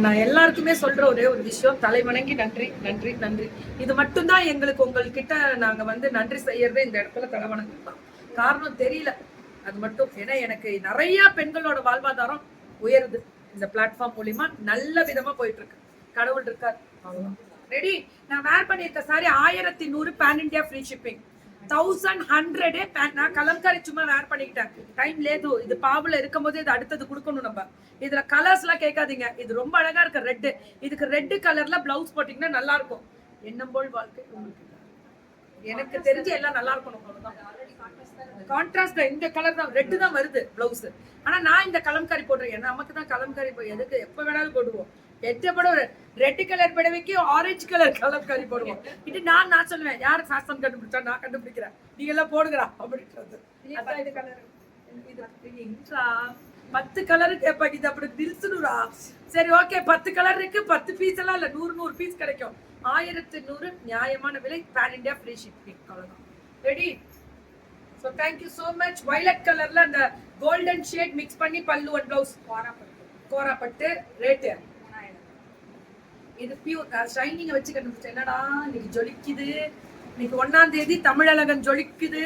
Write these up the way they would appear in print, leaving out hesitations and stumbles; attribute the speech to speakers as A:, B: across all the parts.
A: நான் எல்லாருக்குமே சொல்ற ஒரே ஒரு விஷயம், தலைவணங்கி நன்றி நன்றி நன்றி. இது மட்டும்தான் எங்களுக்கு உங்கள்கிட்ட நாங்க வந்து நன்றி செய்யறதே இந்த இடத்துல தலைவணங்கி தான். காரணம் தெரியல, அது மட்டும். ஏன்னா எனக்கு நிறைய பெண்களோட வாழ்வாதாரம் உயருது இந்த பிளாட்ஃபார்ம் மூலியமா, நல்ல விதமா போயிட்டு இருக்கு. கடவுள் இருக்கார். ரெடி. நான் வேர் பண்ணியிருக்க sari 1100 pan India free shipping. 1100 நான் கலம்காரி சும்மா வேர் பண்ணிக்கிட்டேன், டைம் லேது. இது பாவுல இருக்கும் போது இது அடுத்தது கொடுக்கணும் நம்ம. இதுல கலர்ஸ் எல்லாம் கேட்காதீங்க, இது ரொம்ப அழகா இருக்கு ரெட். இதுக்கு ரெட் கலர்ல பிளவுஸ் போட்டீங்கன்னா நல்லா இருக்கும். எண்ணம் போல் வாழ்க்கை உங்களுக்கு எனக்கு தெரிஞ்சு எல்லாம் நல்லா இருக்கணும். கான்ட்ராஸ்ட் இந்த கலர் தான், ரெட் தான் வருது பிளவுஸ். ஆனா நான் இந்த கலம்காரி போடுறேன், நமக்கு தான் கலம்காரி எதுக்கு எப்ப வேணாலும் போடுவோம். ரெட் கலர் படவைக்கு ஆரஞ்சு கலர் கலம்காரி போடுவோம். இது நான் சொல்லுவேன், யாரு ஃபேஷன் கண்டுபிடிச்சா? நான் கண்டுபிடிக்கிறேன், நீங்க எல்லாம் போடுகிறா அப்படின்றது. அதான் இது கலர். இது 10 கலரு கேட்பாங்க, இது அப்படி தில்சுனுரா. சரி ஓகே, 10 கலர் இருக்கு, 10 பீஸ் எல்லாம் இல்ல, 100 பீஸ் கிடைக்கும். 1100 நியாயமான விலை, பேன் இண்டியா ஃப்ரீ ஷிப்பிங். அவ்வளவுதான். Ready. So thank you so much. violet கலர்ல அந்த கோல்டன் ஷேட் மிக்ஸ் பண்ணி பல்லு அண்ட் ப்ளவுஸ். கோராப்பட்டு ரேட் இது பியூர் ஷைனிங் வச்சு கண்டுபிடிச்சேன். என்னடா இன்னைக்கு ஜொலிக்குது, இன்னைக்கு 1ஆம் தேதி தமிழழகன் ஜொலிக்குது.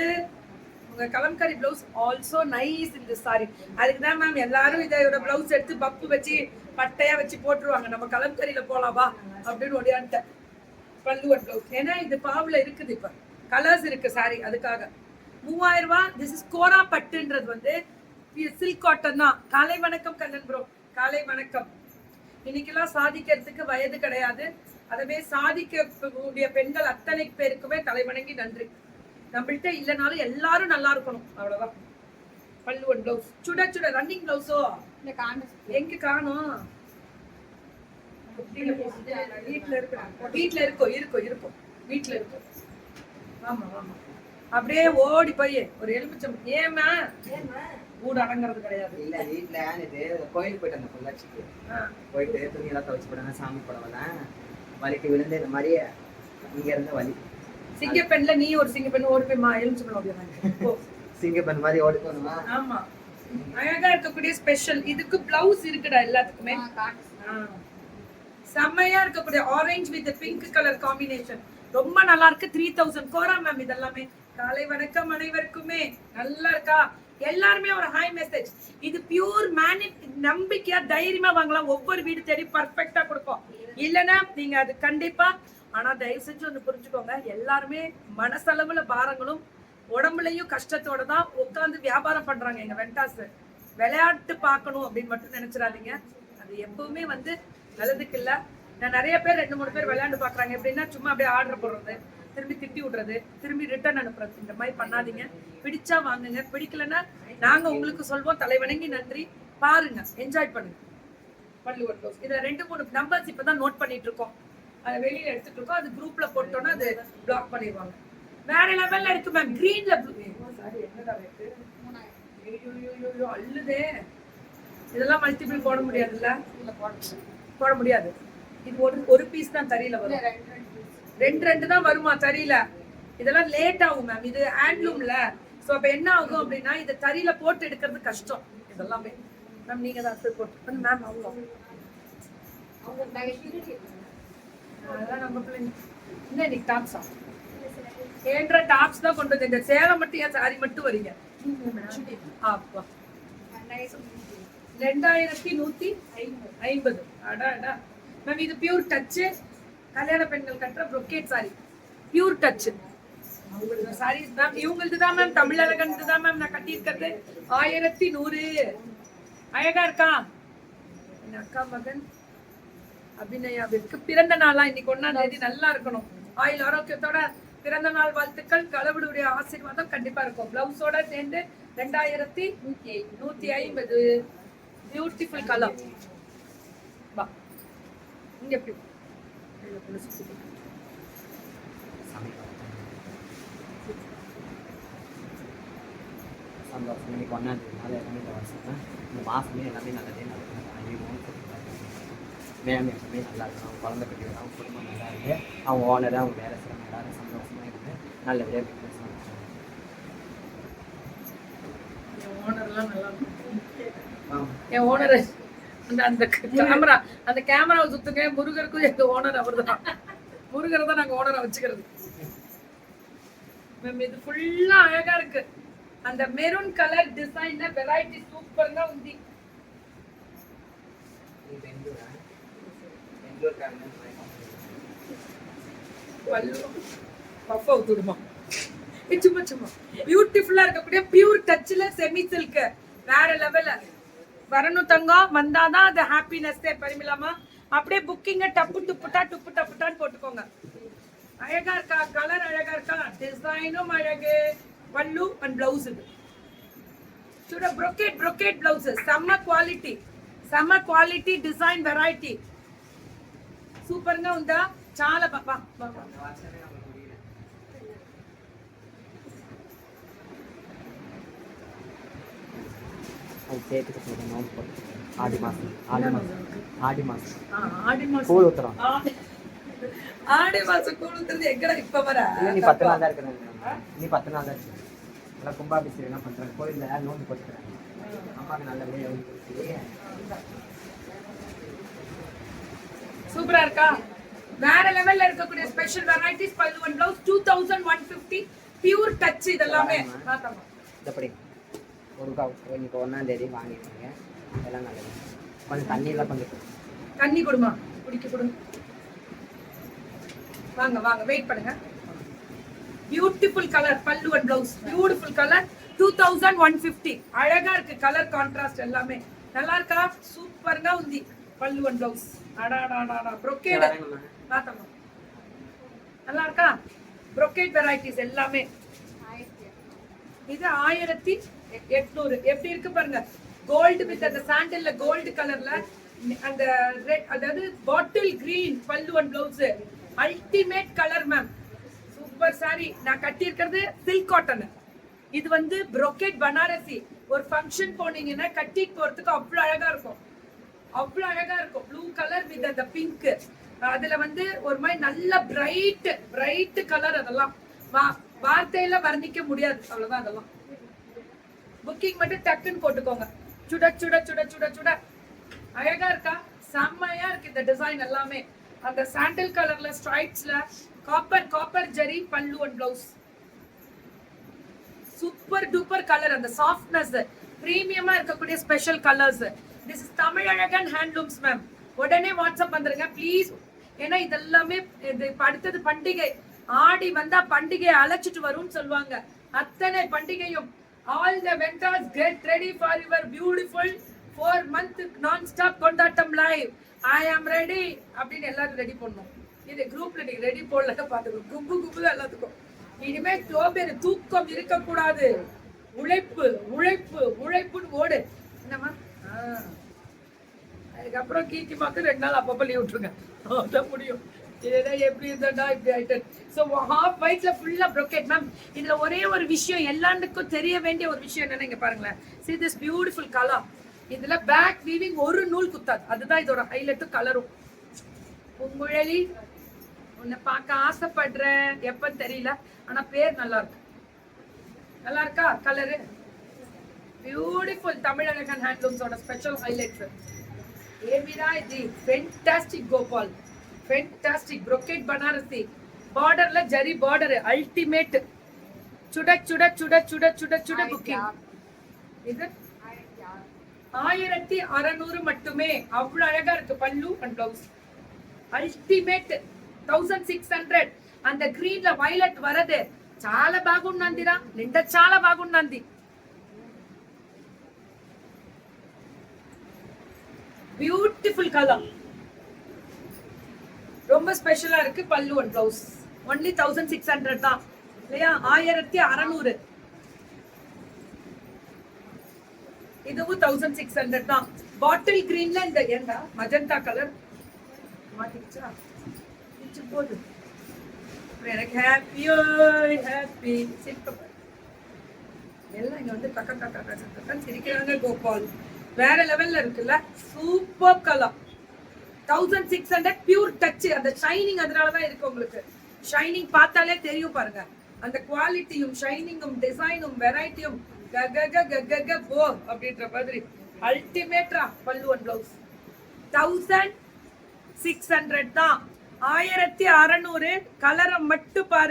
A: உங்க கலம்காரி பிளவுஸ் ஆல்சோ நைஸ் இந்த சாரி. அதுக்கு தான் மேம் எல்லாரும் இதோட பிளவுஸ் எடுத்து பப்பு வச்சு பட்டையா வச்சு போட்டுருவாங்க, நம்ம கலம்காரியில போலாவா அப்படின்னு ஓடியான்ட்டேன். பல்லு அண்ட் ப்ளவுஸ், ஏன்னா இது பாவுல இருக்குது, இப்ப கலர்ஸ் இருக்கு சாரி, அதுக்காக 3000 ரூபாய். திஸ் இஸ் கோரா பட்டுன்றது வந்து சில்க் காட்டன் தான். காலை வணக்கம் கண்ணன் ப்ரோ, காலை வணக்கம். இன்னைக்கெல்லாம் சாதிக்கிறதுக்கு வயது கிடையாது. அதவே சாதிக்கக்கூடிய பெண்கள் அத்தனை பேருக்குமே தலைவணங்கி நன்றி. நம்மள்கிட்ட இல்லைனாலும் எல்லாரும் நல்லா இருக்கணும், அவ்வளவுதான். பல்லு அண்ட் பிளவுஸ் சுட சுட ரன்னிங் பிளவுஸோ எங்க காணும்? வீட்டுல இருக்கோம் இருக்கும் வீட்டுல இருக்கும். ஆமா ஆமா, அப்படியே ஓடி போய் ஒரு எலுமிச்சம். ஏமா ஊடு அடங்குறது கிடையாது.
B: இல்ல வீட்டுல இது கோயிலுக்கு போயிட்டு அந்த பொள்ளாச்சிக்கு போயிட்டு துணி எல்லாம் துவைச்சு போட்டாங்க, சாமி படம்லாம் வலிக்கு விழுந்து இந்த மாதிரி இங்க இருந்து வலி.
A: சிங்கப்பெண்ல நீ ஒரு சிங்கப்பெண் ஓடி போய் எலுமிச்சம்
B: சிங்கப்பெண் மாதிரி ஓடி போகணுமா?
A: ஆமா, அழகா இருக்கக்கூடிய ஸ்பெஷல். இதுக்கு பிளவுஸ் இருக்குடா எல்லாத்துக்குமே. செம்மையா இருக்கக்கூடிய orange with pink colour combination ரொம்ப நல்லா இருக்கு. 3000 கோரா மேம். இதெல்லாமே காலை வணக்கம் அனைவருக்குமே. நல்லா இருக்கா? எல்லாருமே ஒரு ஹாய் மெசேஜ். இது பியூர் நம்பிக்கையா தைரியமா வாங்கலாம். ஒவ்வொரு வீடு தேடி பர்ஃபெக்டா கொடுப்போம். இல்லைன்னா நீங்க அது கண்டிப்பா. ஆனா தயவு செஞ்சு வந்து புரிஞ்சுக்கோங்க, எல்லாருமே மனசளவுல பாரங்களும் உடம்புலயும் கஷ்டத்தோட தான் உட்காந்து வியாபாரம் பண்றாங்க. எங்க வெண்டாஸ் விளையாட்டு பார்க்கணும் அப்படின்னு மட்டும் நினைச்சிடாதீங்க, அது எப்பவுமே வந்து நல்லதுக்கு இல்ல. நான் நிறைய பேர் 2-3 பேர் விளையாண்டு பாக்குறாங்க. எப்படின்னா சும்மா அப்படியே ஆர்டர் போடுறது, திரும்பி திட்டி விடுறது, திரும்பி ரிட்டர்ன் அனுப்புறது. இந்த மாதிரி பண்ணாதீங்க. பிடிச்சா வாங்குங்க, பிடிக்கலன்னா நாங்க உங்களுக்கு சொல்வோம். தலைவணங்கி நன்றி. பாருங்க, என்ஜாய் பண்ணுங்க. பல்லுவர் ப்ளவுஸ் இதுல 2-3 நம்பர்ஸ் இப்பதான் நோட் பண்ணிட்டு இருக்கோம், அதை வெளியில எடுத்துட்டு இருக்கோம். அது குரூப்ல போட்டோம்னா அது பிளாக் பண்ணிடுவாங்க. வேற லெவல்ல இருக்கு மேம். கிரீன்ல அல்லுதே. இதெல்லாம் மல்டிபிள் போட முடியாதுல்ல? போட முடியாது. இது ஒரு பீஸ் தான் தறியில வரும். 2 தான் வருமா தறியில? இதெல்லாம் லேட் ஆகும் மேம். இது ஹேண்ட்லூம்ல. சோ அப்ப என்ன ஆகும் அப்படின்னா, இதை தறியில போட்டு எடுக்கிறது கஷ்டம். இதெல்லாமே மேம் நீங்க தான் போட்டு மேம். அதெல்லாம் நம்ம பிள்ளைங்க என்ன இன்னைக்கு டாப்ஸா ஏன்ற டாப்ஸ் தான் கொண்டு வந்து. இந்த சேலம் மட்டும் ஏன் சாரி மட்டும் வரீங்க? அப்பா 2150. அடா மேம், இது பியூர் டச். கல்யாண பெண்கள் கட்டுற brocade sari, pure touch. Saris ma'am இவங்களுக்கு தான் மேம், தமிழழகன் தான் மேம் நான் கட்டியிருக்கிறது. 1100. அழகா இருக்கா? என் அக்கா மகன் அபிநயாவிற்கு பிறந்த நாளா இன்னைக்கு 1ஆம் தேதி. நல்லா இருக்கணும், ஆயுள் ஆரோக்கியத்தோட பிறந்த நாள் வாழ்த்துக்கள். கடவுளுடைய ஆசீர்வாதம் கண்டிப்பா இருக்கும். பிளவுஸோட சேர்ந்து 2150. Beautiful colour. வா இங்க எப்படி
B: சந்தோஷம். இன்னைக்கு 1ஆம் தேதி நாள் எல்லாமே இந்த வருஷம் இந்த மாசமே எல்லாமே நல்லதே நடக்கும். மேம் எப்பவுமே நல்லா இருக்கணும், குழந்தை கட்டி வரும், குடும்பம் நல்லா இருக்கு, அவங்க ஓனர் அவங்க வேலை செய்யணும், எல்லாரும் சந்தோஷமா இருக்கு, நல்லபடியாக பிஸ்னஸ் பண்ணுறாங்க.
A: என் ஓனர்லாம் நல்லா இருக்கும். என் ஓனர் அந்த அந்த கேமரா அந்த கேமராவை சுத்துங்க. முருகருக்கும் எங்க ஓனர் அவர் தான். முருகரை தான் நாங்க ஓனரா வச்சுக்கிறது. மேம் இது ஃபுல்லா அழகா இருக்கு. அந்த மெரூன் கலர் டிசைன்ல வெரைட்டி சூப்பரா ఉంది. பஃப் அவுத்துடுமா சும்மா சும்மா பியூட்டிஃபுல்லா இருக்கக்கூடிய பியூர் டச்ல செமி சில்க் வேற லெவல்ல வரணும் தங்கம். வந்தாதான் அது ஹாப்பினஸ். பரிமிலாமா அப்படியே புக்கிங்க டப்பு டப்புட்டான்னு போட்டுக்கோங்க. அழகா இருக்கா? கலர் அழகா இருக்கா? டிசைனும் அழகு. பல்லு அண்ட் பிளவுஸ் இது சுட brocade பிளவுஸ். செம்ம குவாலிட்டி டிசைன் வெரைட்டி సూపర్గా ఉందా? చాలా బాబా
B: ஆடி மாசம் கூழ் ஊத்துறது எங்கடா இப்ப வர? நீ 10 நாள் தான் இருக்கிற. நீ 10 நாள் தான் இருக்கு. எல்லாம் கும்பாபிஷேகம் என்ன பண்றாங்க? கோயில்ல நோன்பு போட்டுக்கிறேன். அம்மாவுக்கு நல்லபடியா
A: சூப்பரா இருக்கா? வேற லெவல்ல இருக்கக்கூடிய ஸ்பெஷல் வெரைட்டிஸ். பல்லு அண்ட் பிளவுஸ் 2150 பியூர் டச். இதெல்லாமே
B: எப்படி இன்னைக்கு 1ஆம் தேதி வாங்கிருக்கீங்க. எல்லாம் நல்லது. கொஞ்சம் தண்ணி எல்லாம் கொஞ்சம்
A: தண்ணி கொடுமா, குடிக்க கொடுங்க. வாங்க வெயிட் பண்ணுங்க. பியூட்டிஃபுல் கலர் பல்லு அண்ட் பிளவுஸ். Beautiful colour 2150. அழகா இருக்கு கலர் கான்ட்ராஸ்ட் எல்லாமே. நல்லா இருக்கா? சூப்பர்గా ఉంది பல்லு அண்ட் பிளவுஸ். அடாடாடா brocade பாத்தமா நல்லா இருக்கா? brocade வெரைட்டிஸ் எல்லாமே. இது 1800. எப்படி இருக்கு பாருங்க. கோல்ட் வித் அந்த சாண்டல்ல கோல்ட் கலர்ல அந்த ரெட், அதாவது பாட்டில் கிரீன் பல்லு and blouse. Ultimate colour ma'am. Super sorry. நான் கட்டி இருக்கிறது சில்க் காட்டன். இது வந்து brocade பனாரசி. ஒரு ஃபங்க்ஷன் போனீங்கன்னா கட்டிட்டு போறதுக்கு அவ்வளவு அழகா இருக்கும். ப்ளூ கலர் வித் அந்த பிங்க். அதுல வந்து ஒரு மாதிரி நல்ல பிரைட் கலர். அதெல்லாம் வார்த்தையில வர்ணிக்க முடியாது. அவ்வளவுதான். அதெல்லாம் புக்கிங் மட்டும் டக்குன்னு போட்டுக்கோங்க. சுட அழகா இருக்கா? செம்மையா இருக்கு இந்த டிசைன் எல்லாமே. அந்த சாண்டல் கலர்ல ஸ்ட்ரைப்ஸ்ல காப்பர் ஜெரி பல்லு and blouse. Super duper colour. அந்த சாஃப்ட்னஸ் பிரீமியமா இருக்கக்கூடிய special colours. This is Tamizhazhagan handlooms ma'am. உடனே வாட்ஸ்அப் வந்துருங்க ப்ளீஸ். ஏன்னா இதெல்லாமே இது அடுத்தது பண்டிகை. ஆடி வந்தா பண்டிகை அழைச்சிட்டு வரும்னு சொல்லுவாங்க. அத்தனை பண்டிகையும் all the vendors get ready for your beautiful 4 month நான்-ஸ்டாப் கொண்டாட்டம் லைவ். ஐ ஆம் ரெடி அப்படின்னு எல்லாரும் ரெடி பண்ணணும். இது குரூப்ல நீங்க ரெடி போடல பாத்துக்கோ. கும்பு தான் எல்லாத்துக்கும். இனிமே சோம்பேறி தூக்கம் இருக்கக்கூடாது. உழைப்புன்னு ஓடு. என்னம்மா? அதுக்கப்புறம் கீர்த்திமாக்கு 2 நாள் அப்பப்ப லீவ் விட்டுருங்க. அதான் முடியும். எப்படி இருந்தா இப்படி ஆயிட்டு. ஸோ ஹாஃப் ஒயிட்ல ஃபுல்லா brocade மேம். இதுல ஒரே ஒரு விஷயம் எல்லாருக்கும் தெரிய வேண்டிய ஒரு விஷயம் என்னன்னு இங்க பாருங்களேன். see this beautiful color. இதுல பேக் வீவிங் ஒரு நூல் குத்தாது. அதுதான் இதோட ஹைலைட்டும் கலரும். பூங்குழலி உன்னை பார்க்க ஆசைப்படுறேன். எப்ப தெரியல, ஆனா பேர் நல்லா இருக்கு. நல்லா இருக்கா? கலரு பியூட்டிஃபுல் தமிழழகன் ஹேண்ட்லூம்ஸோட ஸ்பெஷல் ஹைலைட்ஸ். ஏமிரா ஜி fantastic Gopal. Fantastic brocade Banarasi. பார்டர்ல ஜரி பார்டர் அல்டிமேட். சுட புக்கிங். இது 1600 மட்டுமே. அவ்வளவு அழகா இருக்கு பல்லு அண்ட் பிளவுஸ். అల్టిమేట్ 1600. அந்த గ్రీన్ல వైలెట్ వరదే చాలా బాగుందందిరా. నిండా చాలా బాగుందంది. Beautiful colour. ரொம்ப ஸ்பெஷலா இருக்கு பல்லு அண்ட் பிளவுஸ். ஒன்லி 1600 தான் இல்லையா? 1600. இதுவும் 1600 தான். பாட்டில் கிரீன்ல இந்த என்ன மஜந்தா கலர் மாட்டிச்சா இச்சு போடு. எனக்கு ஹாப்பி சிரிக்க எல்லாம் இங்க வந்து கக்க சிரிக்கிறாங்க. கோபால் வேற லெவல்ல இருக்குல்ல. Super colour. 1600 pure touch. அந்த ஷைனிங் அதனாலதான் இருக்கு உங்களுக்கு. ஷைனிங் பார்த்தாலே தெரியும் பாருங்க. அந்த குவாலிட்டியும் ஷைனிங்கும் டிசைனும் வெரைட்டியும் கக போ அப்படின்ற மாதிரி அல்டிமேட்டா பல்லு அண்ட் பிளவுஸ். 1600 தான். 1600 கலரை மட்டும் பாருங்க.